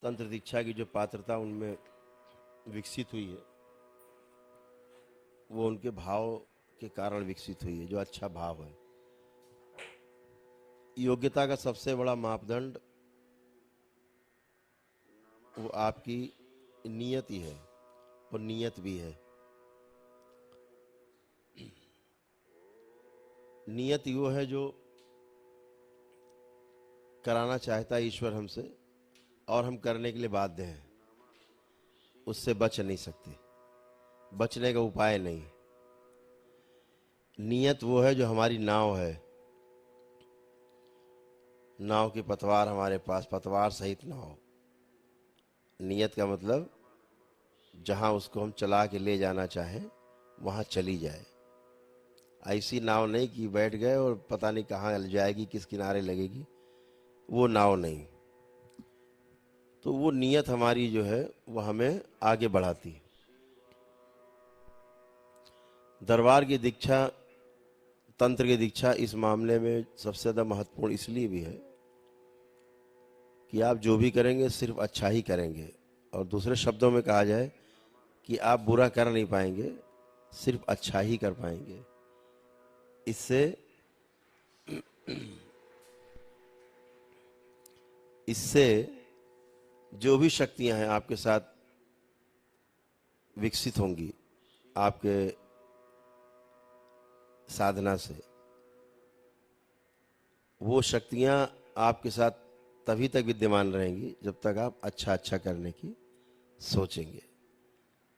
तंत्र दीक्षा की जो पात्रता उनमें विकसित हुई है वो उनके भाव के कारण विकसित हुई है, जो अच्छा भाव है। योग्यता का सबसे बड़ा मापदंड वो आपकी नियत ही है, और नियत भी है। नियत वो है जो कराना चाहता है ईश्वर हमसे और हम करने के लिए बाध्य हैं, उससे बच नहीं सकते, बचने का उपाय नहीं। नियत वो है जो हमारी नाव है, नाव की पतवार हमारे पास, पतवार सहित नाव। नियत का मतलब जहां उसको हम चला के ले जाना चाहें वहां चली जाए। ऐसी नाव नहीं कि बैठ गए और पता नहीं कहाँ जाएगी, किस किनारे लगेगी, वो नाव नहीं। तो वो नियत हमारी जो है वो हमें आगे बढ़ाती है। दरबार की दीक्षा, तंत्र की दीक्षा इस मामले में सबसे ज़्यादा महत्वपूर्ण इसलिए भी है कि आप जो भी करेंगे सिर्फ अच्छा ही करेंगे, और दूसरे शब्दों में कहा जाए कि आप बुरा कर नहीं पाएंगे, सिर्फ अच्छा ही कर पाएंगे। इससे इससे जो भी शक्तियां हैं आपके साथ विकसित होंगी आपके साधना से, वो शक्तियां आपके साथ तभी तक विद्यमान रहेंगी जब तक आप अच्छा अच्छा करने की सोचेंगे।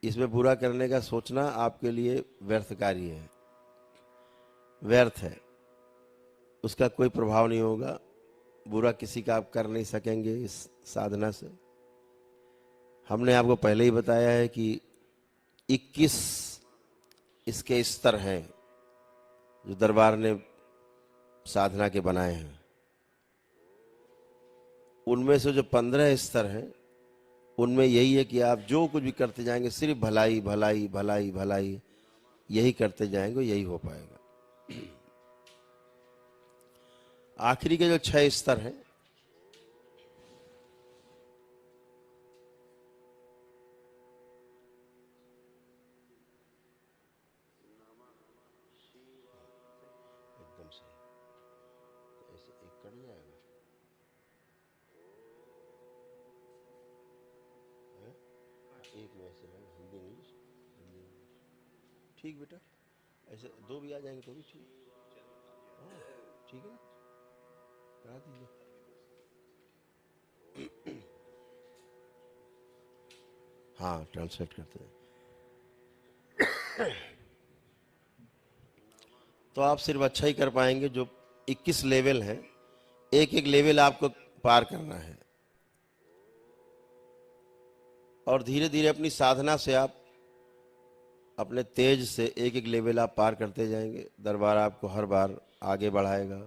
इसमें बुरा करने का सोचना आपके लिए व्यर्थ कार्य है, व्यर्थ है, उसका कोई प्रभाव नहीं होगा। बुरा किसी का आप कर नहीं सकेंगे इस साधना से। हमने आपको पहले ही बताया है कि 21 इसके स्तर हैं जो दरबार ने साधना के बनाए हैं। उनमें से जो 15 स्तर हैं उनमें यही है कि आप जो कुछ भी करते जाएंगे सिर्फ भलाई भलाई भलाई भलाई यही करते जाएंगे, यही हो पाएगा। आखिरी के जो 6 स्तर हैं एकदम से ऐसे एक कट जाएगा, एक में ऐसे है, हिंदी इंग्लिश, हिंदी इंग्लिश। ठीक बेटा, ऐसे दो भी आ जाएंगे तो भी ठीक। हाँ ठीक है ना, करा दीजिए। हाँ ट्रांसलेट करते हैं। तो आप सिर्फ अच्छा ही कर पाएंगे। जो 21 लेवल हैं, एक एक लेवल आपको पार करना है, और धीरे धीरे अपनी साधना से आप अपने तेज से एक एक लेवल आप पार करते जाएंगे। दरबार आपको हर बार आगे बढ़ाएगा।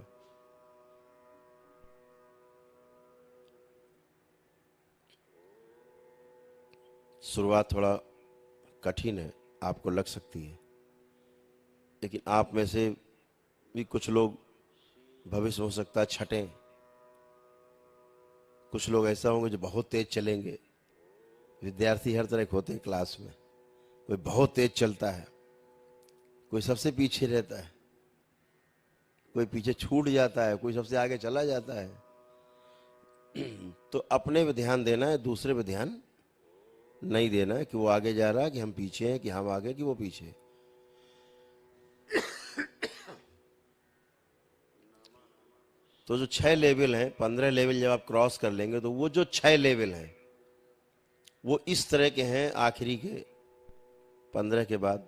शुरुआत थोड़ा कठिन है, आपको लग सकती है, लेकिन आप में से भी कुछ लोग भविष्य हो सकता है छटें, कुछ लोग ऐसा होंगे जो बहुत तेज चलेंगे। विद्यार्थी हर तरह के होते हैं क्लास में, कोई बहुत तेज चलता है, कोई सबसे पीछे रहता है, कोई पीछे छूट जाता है, कोई सबसे आगे चला जाता है। तो अपने पे ध्यान देना है, दूसरे पे ध्यान नहीं देना है कि वो आगे जा रहा है कि हम पीछे हैं, कि हम आगे कि वो पीछे। तो जो 6 लेवल हैं, 15 लेवल जब आप क्रॉस कर लेंगे तो वो जो 6 लेवल हैं वो इस तरह के हैं आखिरी के 15 के बाद,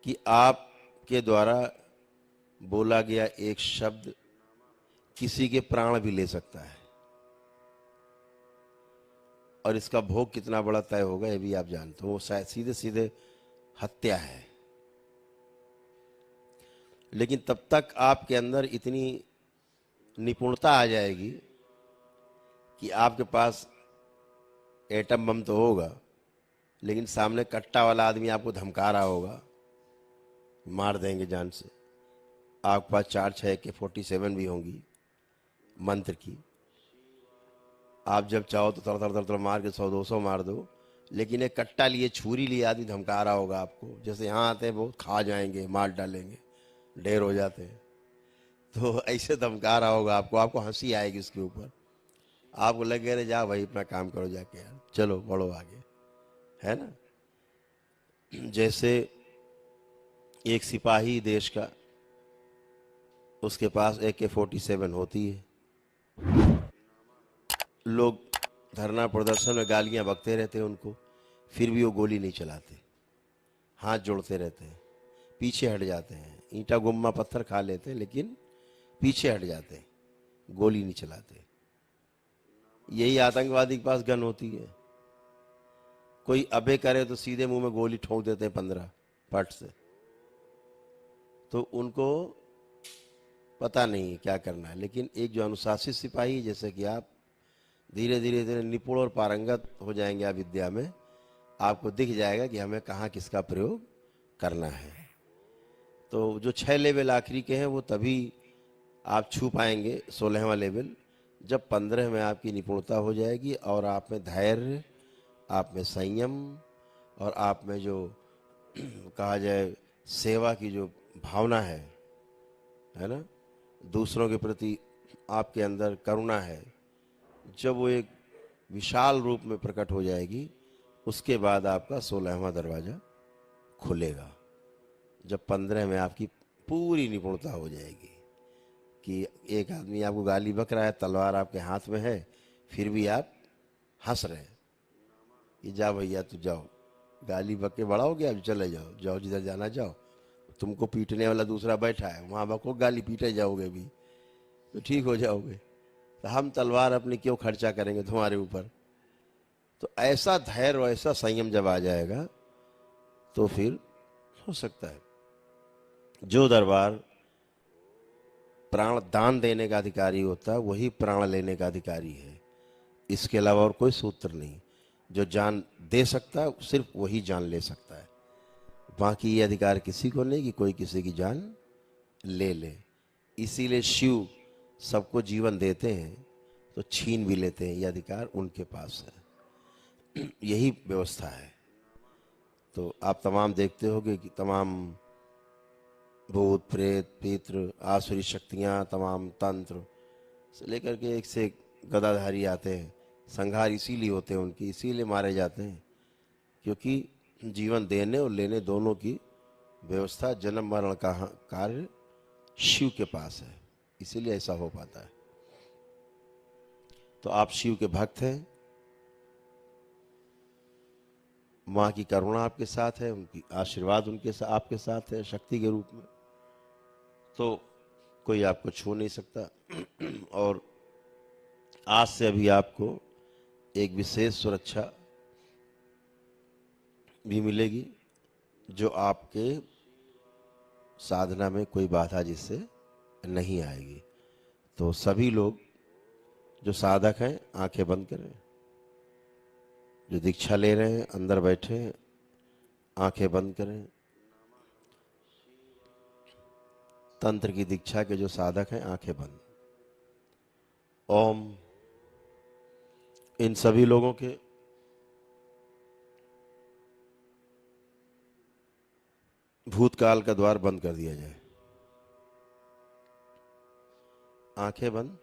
कि आपके द्वारा बोला गया एक शब्द किसी के प्राण भी ले सकता है, और इसका भोग कितना बड़ा तय होगा ये भी आप जानते हो। वो शायद सीधे सीधे हत्या है, लेकिन तब तक आपके अंदर इतनी निपुणता आ जाएगी कि आपके पास एटम बम तो होगा, लेकिन सामने कट्टा वाला आदमी आपको धमका रहा होगा, मार देंगे जान से। आपके पास 4-6 AK-47 भी होंगी मंत्र की, आप जब चाहो तो तड़ तड़ तड़ मार के 100-200 मार दो, लेकिन एक कट्टा लिए, छुरी लिए आदमी धमका रहा होगा आपको, जैसे यहाँ आते हैं वो खा जाएंगे, मार डालेंगे, ढेर हो जाते हैं, तो ऐसे धमका रहा होगा आपको, आपको हंसी आएगी उसके ऊपर, आपको लगे अरे जा भाई अपना काम करो जाके यार, चलो बढ़ो आगे, है ना। जैसे एक सिपाही देश का, उसके पास AK-47 होती है, लोग धरना प्रदर्शन में गालियां बकते रहते हैं उनको, फिर भी वो गोली नहीं चलाते, हाथ जोड़ते रहते हैं, पीछे हट जाते हैं, ईंटा गुम्मा पत्थर खा लेते हैं लेकिन पीछे हट जाते हैं, गोली नहीं चलाते। यही आतंकवादी के पास गन होती है, कोई अबे करे तो सीधे मुंह में गोली ठोक देते हैं 15 पट से, तो उनको पता नहीं क्या करना है। लेकिन एक जो अनुशासित सिपाही, जैसे कि आप, धीरे धीरे धीरे निपुण और पारंगत हो जाएंगे आप विद्या में, आपको दिख जाएगा कि हमें कहाँ किसका प्रयोग करना है। तो जो 6 लेवल आखिरी के हैं वो तभी आप छू पाएंगे, 16वां लेवल, जब 15 में आपकी निपुणता हो जाएगी और आप में धैर्य, आप में संयम और आप में जो कहा जाए सेवा की जो भावना है ना, दूसरों के प्रति आपके अंदर करुणा है, जब वो एक विशाल रूप में प्रकट हो जाएगी, उसके बाद आपका 16वां दरवाजा खुलेगा, जब 15 में आपकी पूरी निपुणता हो जाएगी कि एक आदमी आपको गाली बक रहा है, तलवार आपके हाथ में है, फिर भी आप हंस रहे हैं कि जा भैया तू जाओ, गाली बक के बड़ा हो गया, अब चले जाओ, जाओ जिधर जाना जाओ, तुमको पीटने वाला दूसरा बैठा है वहाँ बको, गाली पीटे जाओगे भी तो ठीक हो जाओगे, तो हम तलवार अपनी क्यों खर्चा करेंगे तुम्हारे ऊपर। तो ऐसा धैर्य और ऐसा संयम जब आ जाएगा तो फिर हो सकता है। जो दरबार प्राण दान देने का अधिकारी होता है वही प्राण लेने का अधिकारी है, इसके अलावा और कोई सूत्र नहीं। जो जान दे सकता है सिर्फ वही जान ले सकता है, बाकी ये अधिकार किसी को नहीं कि कोई किसी की जान ले ले। इसीलिए शिव सबको जीवन देते हैं तो छीन भी लेते हैं, ये अधिकार उनके पास है, यही व्यवस्था है। तो आप तमाम देखते होगे कि तमाम भूत प्रेत पितृ आसुरी शक्तियाँ, तमाम तंत्र से लेकर के एक से एक गदाधारी आते हैं, संहार इसीलिए होते हैं उनकी, इसीलिए मारे जाते हैं क्योंकि जीवन देने और लेने दोनों की व्यवस्था, जन्म मरण का कार्य शिव के पास है, इसीलिए ऐसा हो पाता है। तो आप शिव के भक्त हैं, माँ की करुणा आपके साथ है, उनकी आशीर्वाद उनके साथ आपके साथ है शक्ति के रूप में, तो कोई आपको छू नहीं सकता। और आज से अभी आपको एक विशेष सुरक्षा भी मिलेगी, जो आपके साधना में कोई बाधा जिससे नहीं आएगी। तो सभी लोग जो साधक हैं आंखें बंद करें, जो दीक्षा ले रहे हैं अंदर बैठे हैं आंखें बंद करें, तंत्र की दीक्षा के जो साधक हैं आंखें बंद। ओम। इन सभी लोगों के भूतकाल का द्वार बंद कर दिया जाए, आंखें बंद।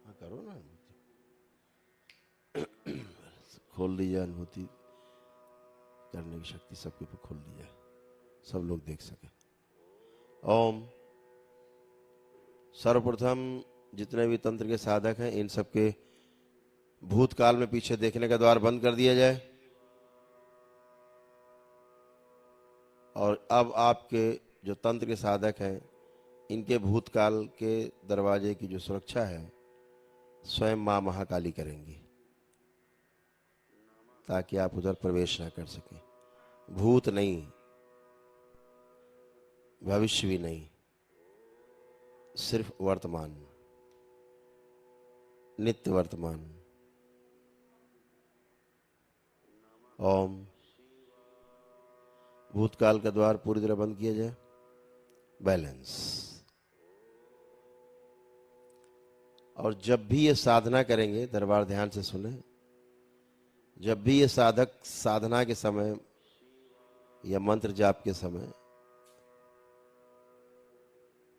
हाँ करो ना, खोल दी जाए, अनुभूति करने की शक्ति सबके ऊपर खोल दी जाए, सब लोग देख सके। ओम। सर्वप्रथम जितने भी तंत्र के साधक हैं इन सबके भूतकाल में पीछे देखने का द्वार बंद कर दिया जाए, और अब आपके जो तंत्र के साधक हैं इनके भूतकाल के दरवाजे की जो सुरक्षा है स्वयं मां महाकाली करेंगी, ताकि आप उधर प्रवेश ना कर सकें। भूत नहीं, भविष्य भी नहीं, सिर्फ वर्तमान, नित्य वर्तमान। ओम। भूतकाल का द्वार पूरी तरह बंद किया जाए। बैलेंस। और जब भी ये साधना करेंगे, दरबार ध्यान से सुने, जब भी ये साधक साधना के समय या मंत्र जाप के समय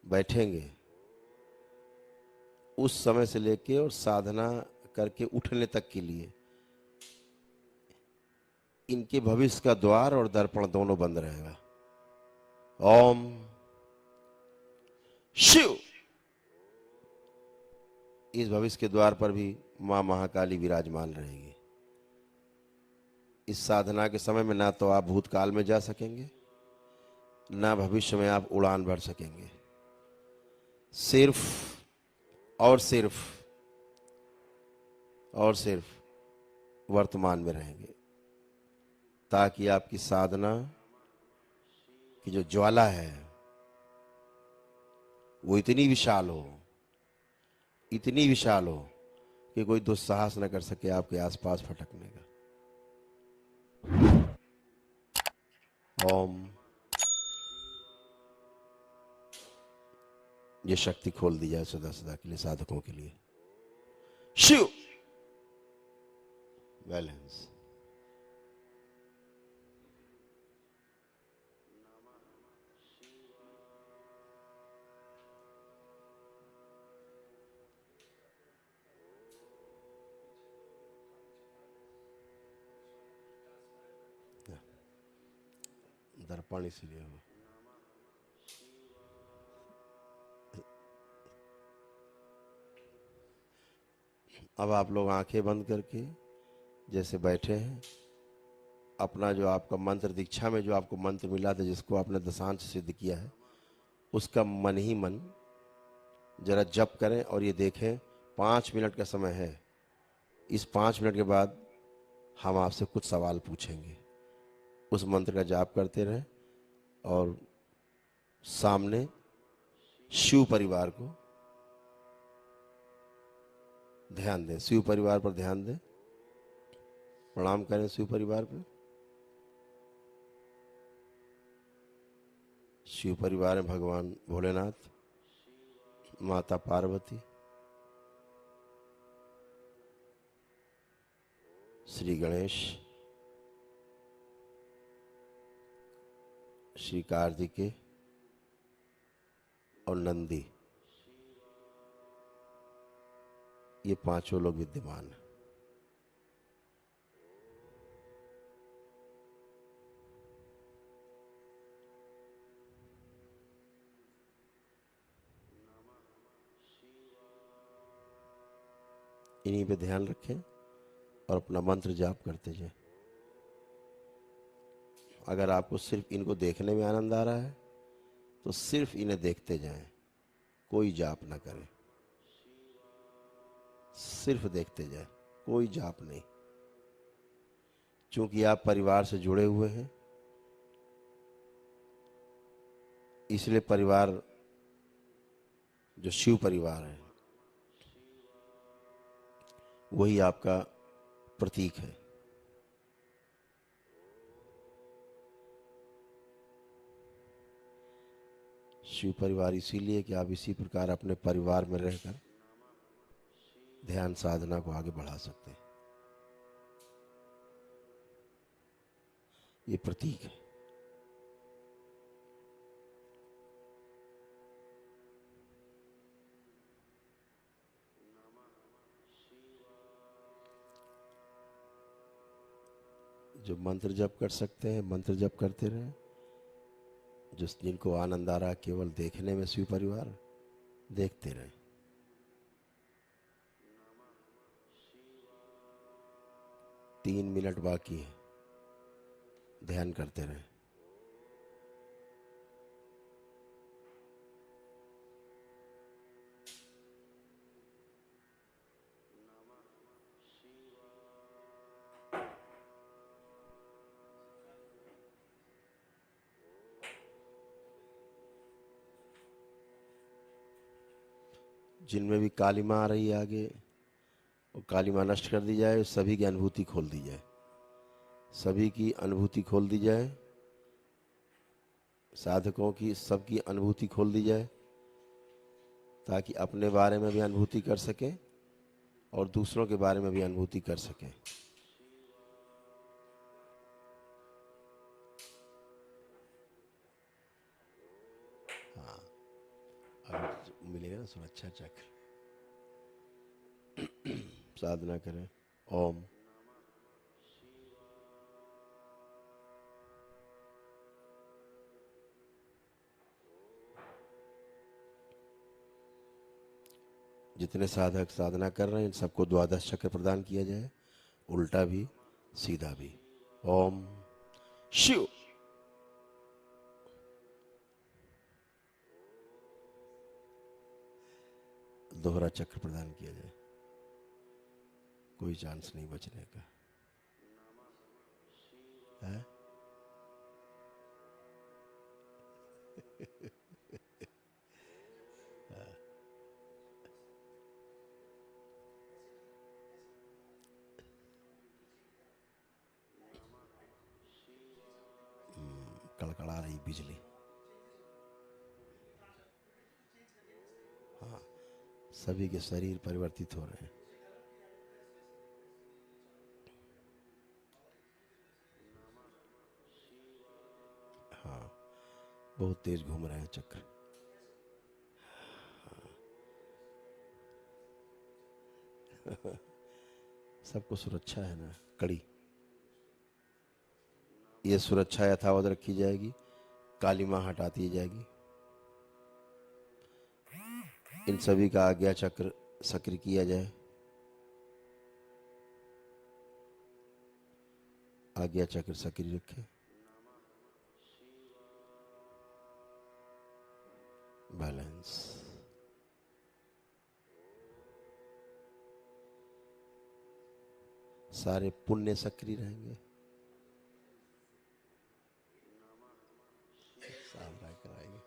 बैठेंगे, उस समय से लेके और साधना करके उठने तक के लिए इनके भविष्य का द्वार और दर्पण दोनों बंद रहेगा। ओम शिव। इस भविष्य के द्वार पर भी मां महाकाली विराजमान रहेगी। इस साधना के समय में ना तो आप भूतकाल में जा सकेंगे, ना भविष्य में आप उड़ान भर सकेंगे। सिर्फ और सिर्फ और सिर्फ वर्तमान में रहेंगे, ताकि आपकी साधना की जो ज्वाला है वो इतनी विशाल हो, इतनी विशाल हो कि कोई दुस्साहस न कर सके आपके आसपास फटकने का। ओम। ये शक्ति खोल दी जाए सदा सदा के लिए साधकों के लिए। शिव। बैलेंस। दर्पण इसीलिए हो। अब आप लोग आंखें बंद करके जैसे बैठे हैं, अपना जो आपका मंत्र दीक्षा में जो आपको मंत्र मिला था, जिसको आपने दशांश सिद्ध किया है, उसका मन ही मन जरा जप करें और ये देखें 5 मिनट का समय है। इस 5 मिनट के बाद हम आपसे कुछ सवाल पूछेंगे। उस मंत्र का जाप करते रहें और सामने शिव परिवार को ध्यान दें, शिव परिवार पर ध्यान दें, प्रणाम करें शिव परिवार पे। शिव परिवार में भगवान भोलेनाथ, माता पार्वती, श्री गणेश, श्री कार्तिकेय और नंदी, ये पांचों लोग विद्यमान हैं। इन्हीं पे ध्यान रखें और अपना मंत्र जाप करते जाएं। अगर आपको सिर्फ इनको देखने में आनंद आ रहा है तो सिर्फ इन्हें देखते जाएं, कोई जाप ना करें, सिर्फ देखते जाएं, कोई जाप नहीं। क्योंकि आप परिवार से जुड़े हुए हैं, इसलिए परिवार जो शिव परिवार है वही आपका प्रतीक है। शिव परिवार इसीलिए कि आप इसी प्रकार अपने परिवार में रहकर ध्यान साधना को आगे बढ़ा सकते हैं। ये प्रतीक है। जो मंत्र जप कर सकते हैं मंत्र जप करते रहें। जिनको आनंद आ रहा है केवल देखने में शिव परिवार, देखते रहें। तीन मिनट बाकी है, ध्यान करते रहें। जिनमें भी काली माँ आ रही है आगे, वो काली माँ नष्ट कर दी जाए, सभी की अनुभूति खोल दी जाए, सभी की अनुभूति खोल दी जाए। साधकों की सबकी अनुभूति खोल दी जाए ताकि अपने बारे में भी अनुभूति कर सकें और दूसरों के बारे में भी अनुभूति कर सकें। हाँ, अब मिलेगा ना सुरक्षा चक्र। साधना करें। ओम। जितने साधक साधना कर रहे हैं इन सबको द्वादश चक्र प्रदान किया जाए, उल्टा भी सीधा भी। ओम शिव। दोहरा चक्र प्रदान किया जाए, कोई चांस नहीं बचने का है। कड़कड़ा रही बिजली। हाँ, सभी के शरीर परिवर्तित हो रहे हैं। हाँ, बहुत तेज घूम रहे हैं चक्र। सबको सुरक्षा है ना, कड़ी। ये सुरक्षा यथावत रखी जाएगी, काली मां हटाती जाएगी। इन सभी का आज्ञा चक्र सक्रिय किया जाए। आज्ञा चक्र सक्रिय रखें। बैलेंस। सारे पुण्य सक्रिय रहेंगे। सामना कराएंगे।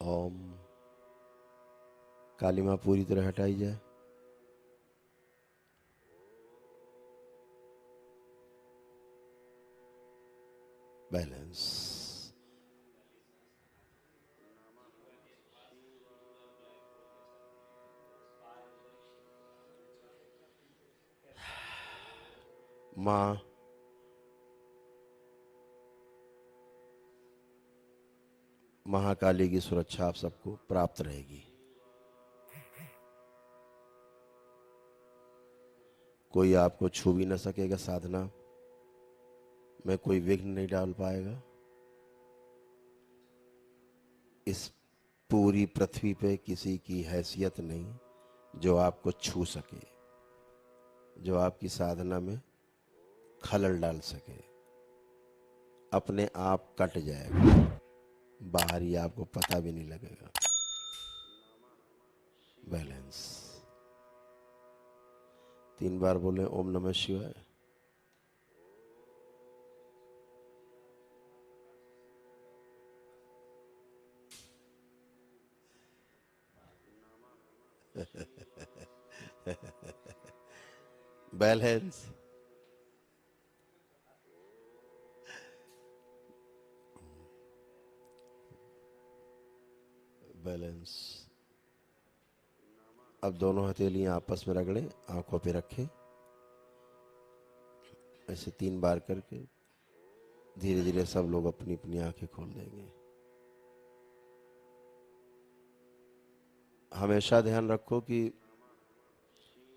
ओम। काली मां पूरी तरह हटाई जाए। बैलेंस। मां महाकाली की सुरक्षा आप सबको प्राप्त रहेगी। कोई आपको छू भी न सकेगा, साधना में कोई विघ्न नहीं डाल पाएगा। इस पूरी पृथ्वी पे किसी की हैसियत नहीं जो आपको छू सके, जो आपकी साधना में खलल डाल सके। अपने आप कट जाएगा, बाहर ही आपको पता भी नहीं लगेगा। बैलेंस। 3 बार बोले ओम नमः शिवाय। बैलेंस। बैलेंस। अब दोनों हथेलियां आपस में रगड़ें, आंखों पे रखें। ऐसे 3 बार करके धीरे धीरे सब लोग अपनी अपनी आंखें खोल देंगे। हमेशा ध्यान रखो कि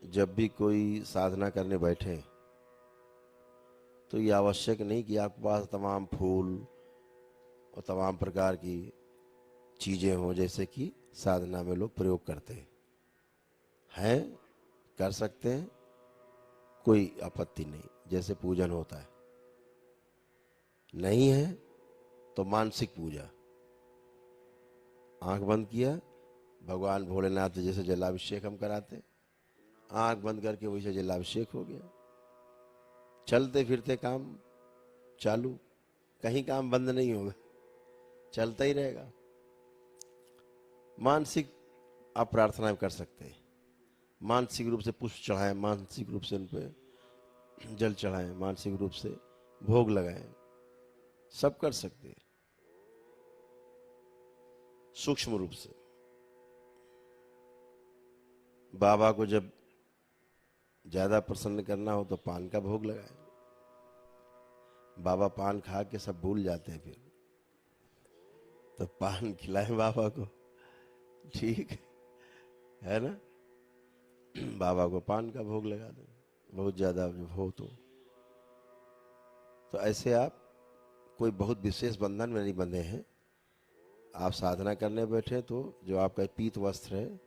जब भी कोई साधना करने बैठे तो ये आवश्यक नहीं कि आपके पास तमाम फूल और तमाम प्रकार की चीजें हों जैसे कि साधना में लोग प्रयोग करते हैं। कर सकते हैं, कोई आपत्ति नहीं, जैसे पूजन होता है। नहीं है तो मानसिक पूजा, आंख बंद किया, भगवान भोलेनाथ जैसे जलाभिषेक हम कराते, आंख बंद करके वैसे जलाभिषेक हो गया। चलते फिरते काम चालू, कहीं काम बंद नहीं होगा, चलता ही रहेगा। मानसिक आप प्रार्थना कर सकते हैं, मानसिक रूप से पुष्प चढ़ाएं, मानसिक रूप से उन पर जल चढ़ाएं, मानसिक रूप से भोग लगाएं, सब कर सकते हैं। सूक्ष्म रूप से बाबा को जब ज्यादा प्रसन्न करना हो तो पान का भोग लगाएं। बाबा पान खा के सब भूल जाते हैं, फिर तो पान खिलाएं बाबा को, ठीक है ना। बाबा को पान का भोग लगा दें, बहुत ज्यादा जब हो तो ऐसे आप कोई बहुत विशेष बंधन में नहीं बंधे हैं। आप साधना करने बैठे तो जो आपका पीत वस्त्र है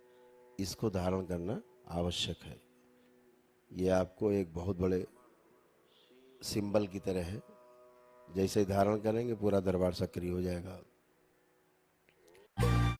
इसको धारण करना आवश्यक है। ये आपको एक बहुत बड़े सिंबल की तरह है, जैसे ही धारण करेंगे पूरा दरबार सक्रिय हो जाएगा।